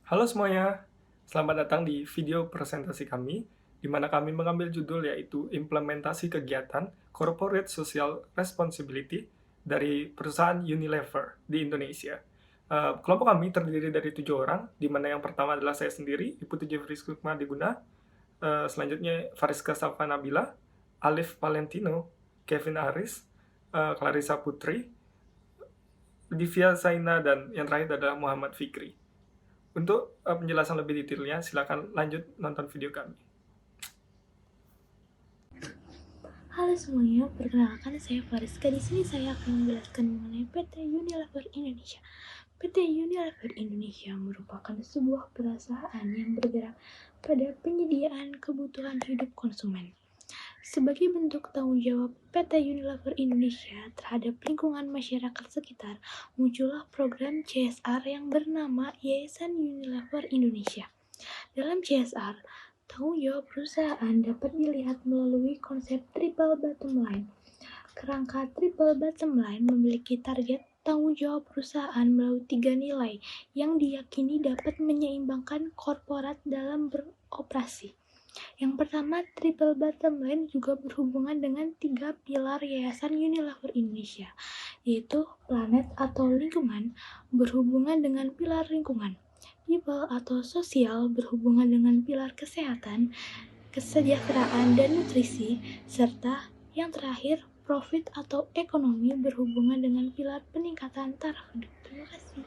Halo semuanya, selamat datang di video presentasi kami, di mana kami mengambil judul yaitu Implementasi Kegiatan Corporate Social Responsibility dari perusahaan Unilever di Indonesia. Kelompok kami terdiri dari 7 orang, di mana yang pertama adalah saya sendiri, Iputu Jeffrey Sukma Diguna, selanjutnya Fariska Safa Nabila, Alif Valentino, Kevin Aris, Clarissa Putri, Divya Zaina, dan yang terakhir adalah Muhammad Fikri. Untuk penjelasan lebih detailnya, silakan lanjut nonton video kami. Halo semuanya, perkenalkan saya Fariska. Di sini saya akan menjelaskan mengenai PT Unilever Indonesia. PT Unilever Indonesia merupakan sebuah perusahaan yang bergerak pada penyediaan kebutuhan hidup konsumen. Sebagai bentuk tanggung jawab PT Unilever Indonesia terhadap lingkungan masyarakat sekitar, muncullah program CSR yang bernama Yayasan Unilever Indonesia. Dalam CSR, tanggung jawab perusahaan dapat dilihat melalui konsep triple bottom line. Kerangka triple bottom line memiliki target tanggung jawab perusahaan melalui 3 nilai yang diyakini dapat menyeimbangkan korporat dalam beroperasi. Yang pertama, triple bottom line juga berhubungan dengan 3 pilar Yayasan Unilever Indonesia, yaitu planet atau lingkungan, berhubungan dengan pilar lingkungan, people atau sosial berhubungan dengan pilar kesehatan, kesejahteraan dan nutrisi, serta yang terakhir profit atau ekonomi berhubungan dengan pilar peningkatan taraf hidup. Terima kasih.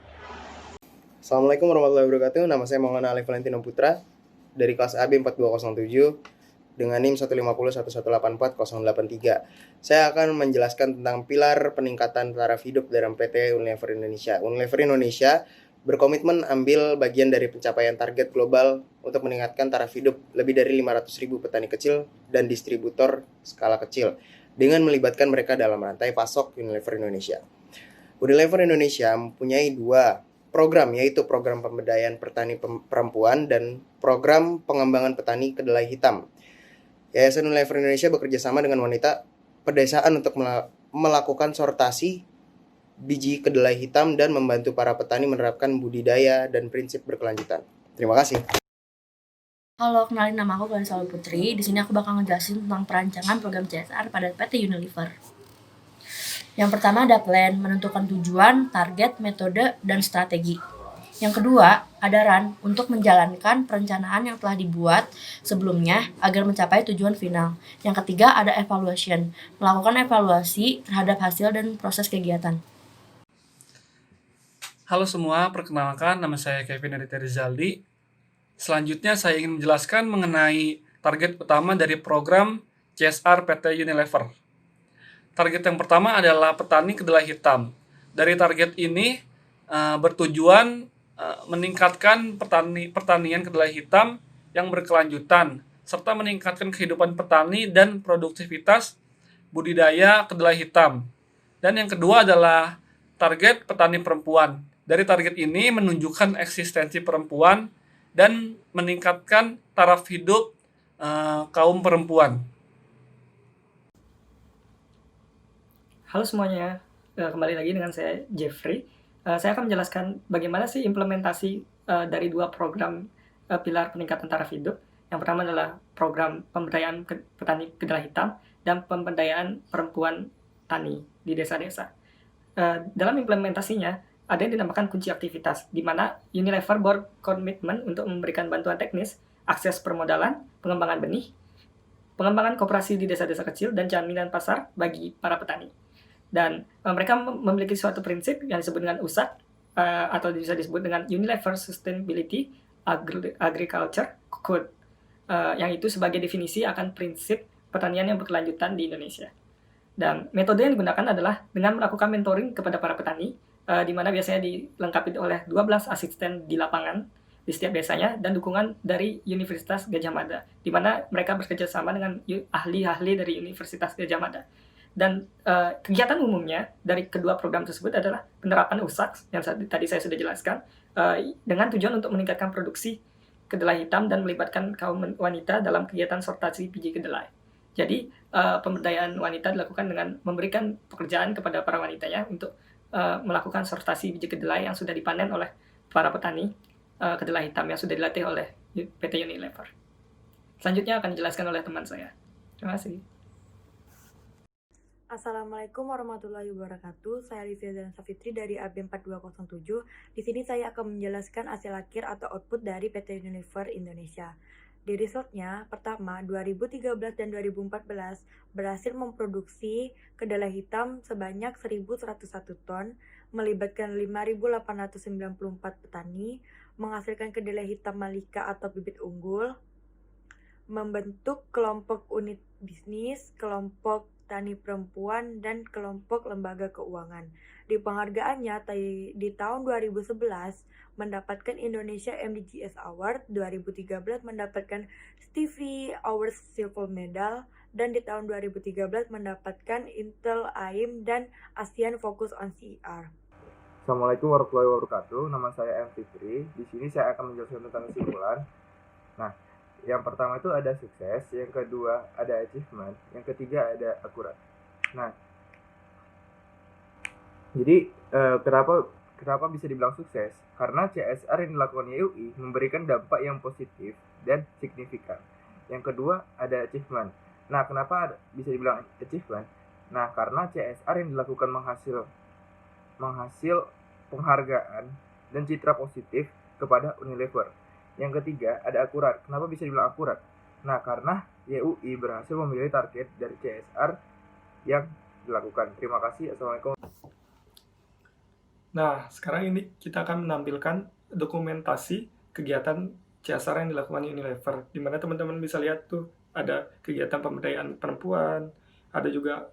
Assalamualaikum warahmatullahi wabarakatuh. Nama saya Maulana Alif Valentino Putra dari kelas AB 4207 dengan NIM 15011848083. Saya akan menjelaskan tentang pilar peningkatan taraf hidup dalam PT Unilever Indonesia. Unilever Indonesia berkomitmen ambil bagian dari pencapaian target global untuk meningkatkan taraf hidup lebih dari 500.000 petani kecil dan distributor skala kecil dengan melibatkan mereka dalam rantai pasok Unilever Indonesia. Unilever Indonesia mempunyai dua program, yaitu program pemberdayaan petani perempuan dan program pengembangan petani kedelai hitam. Yayasan Unilever Indonesia bekerja sama dengan wanita pedesaan untuk melakukan sortasi biji kedelai hitam dan membantu para petani menerapkan budidaya dan prinsip berkelanjutan. Terima kasih. Halo, kenalin nama aku Clarissa Putri. Di sini aku bakal ngejelasin tentang perancangan program CSR pada PT Unilever. Yang pertama ada plan, menentukan tujuan, target, metode, dan strategi. Yang kedua, ada run untuk menjalankan perencanaan yang telah dibuat sebelumnya agar mencapai tujuan final. Yang ketiga, ada evaluation, melakukan evaluasi terhadap hasil dan proses kegiatan. Halo semua, perkenalkan nama saya Kevin Aditya Rizaldi. Selanjutnya saya ingin menjelaskan mengenai target utama dari program CSR PT Unilever. Target yang pertama adalah petani kedelai hitam. Dari target ini bertujuan meningkatkan pertanian kedelai hitam yang berkelanjutan, serta meningkatkan kehidupan petani dan produktivitas budidaya kedelai hitam. Dan yang kedua adalah target petani perempuan. Dari target ini menunjukkan eksistensi perempuan dan meningkatkan taraf hidup kaum perempuan. Halo semuanya, kembali lagi dengan saya Jeffrey. Saya akan menjelaskan bagaimana sih implementasi dari dua program pilar peningkatan taraf hidup. Yang pertama adalah program pemberdayaan petani kedelai hitam dan pemberdayaan perempuan tani di desa-desa. Dalam implementasinya, ada yang dinamakan kunci aktivitas, di mana Unilever berkomitmen untuk memberikan bantuan teknis, akses permodalan, pengembangan benih, pengembangan koperasi di desa-desa kecil, dan jaminan pasar bagi para petani. Dan mereka memiliki suatu prinsip yang disebut dengan USAC, atau bisa disebut dengan Unilever Sustainability Agriculture Code, yang itu sebagai definisi akan prinsip pertanian yang berkelanjutan di Indonesia. Dan metode yang digunakan adalah dengan melakukan mentoring kepada para petani, di mana biasanya dilengkapi oleh 12 asisten di lapangan di setiap desanya, dan dukungan dari Universitas Gadjah Mada, di mana mereka bekerja sama dengan ahli-ahli dari Universitas Gadjah Mada. Dan kegiatan umumnya dari kedua program tersebut adalah penerapan USAC yang tadi saya sudah jelaskan, dengan tujuan untuk meningkatkan produksi kedelai hitam dan melibatkan kaum wanita dalam kegiatan sortasi biji kedelai. Jadi pemberdayaan wanita dilakukan dengan memberikan pekerjaan kepada para wanitanya untuk melakukan sortasi biji kedelai yang sudah dipanen oleh para petani, kedelai hitam yang sudah dilatih oleh PT Unilever. Selanjutnya akan dijelaskan oleh teman saya. Terima kasih. Assalamualaikum warahmatullahi wabarakatuh. Saya Livia Zana Safitri dari AB 4207. Di sini saya akan menjelaskan hasil akhir atau output dari PT Unilever Indonesia. Di resultnya, pertama, 2013 dan 2014 berhasil memproduksi kedelai hitam sebanyak 1.101 ton, melibatkan 5.894 petani, menghasilkan kedelai hitam Malika atau bibit unggul, membentuk kelompok unit bisnis, kelompok tani perempuan, dan kelompok lembaga keuangan. Di penghargaannya di tahun 2011 mendapatkan Indonesia MDGs Award, 2013 mendapatkan Stevie Awards Silver Medal, dan di tahun 2013 mendapatkan Intel AIM dan ASEAN Focus on CER. Assalamualaikum warahmatullahi wabarakatuh. Nama saya M. Fitri. Di sini saya akan menjelaskan tentang kesimpulan. Nah, yang pertama itu ada sukses, yang kedua ada achievement, yang ketiga ada akurat. Nah, jadi kenapa bisa dibilang sukses? Karena CSR yang dilakukan YUI memberikan dampak yang positif dan signifikan. Yang kedua ada achievement. Nah, kenapa bisa dibilang achievement? Nah, karena CSR yang dilakukan menghasil penghargaan dan citra positif kepada Unilever. Yang ketiga, ada akurat. Kenapa bisa dibilang akurat? Nah, karena YUI berhasil memilih target dari CSR yang dilakukan. Terima kasih. Assalamualaikum. Nah, sekarang ini kita akan menampilkan dokumentasi kegiatan CSR yang dilakukan Unilever, di mana teman-teman bisa lihat tuh ada kegiatan pemberdayaan perempuan, ada juga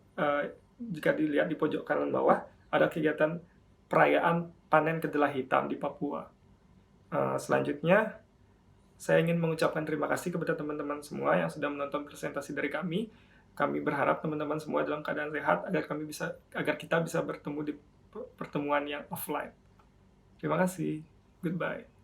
jika dilihat di pojok kanan bawah, ada kegiatan perayaan panen kedelai hitam di Papua. Selanjutnya, saya ingin mengucapkan terima kasih kepada teman-teman semua yang sudah menonton presentasi dari kami. Kami berharap teman-teman semua dalam keadaan sehat agar kita bisa bertemu di pertemuan yang offline. Terima kasih. Goodbye.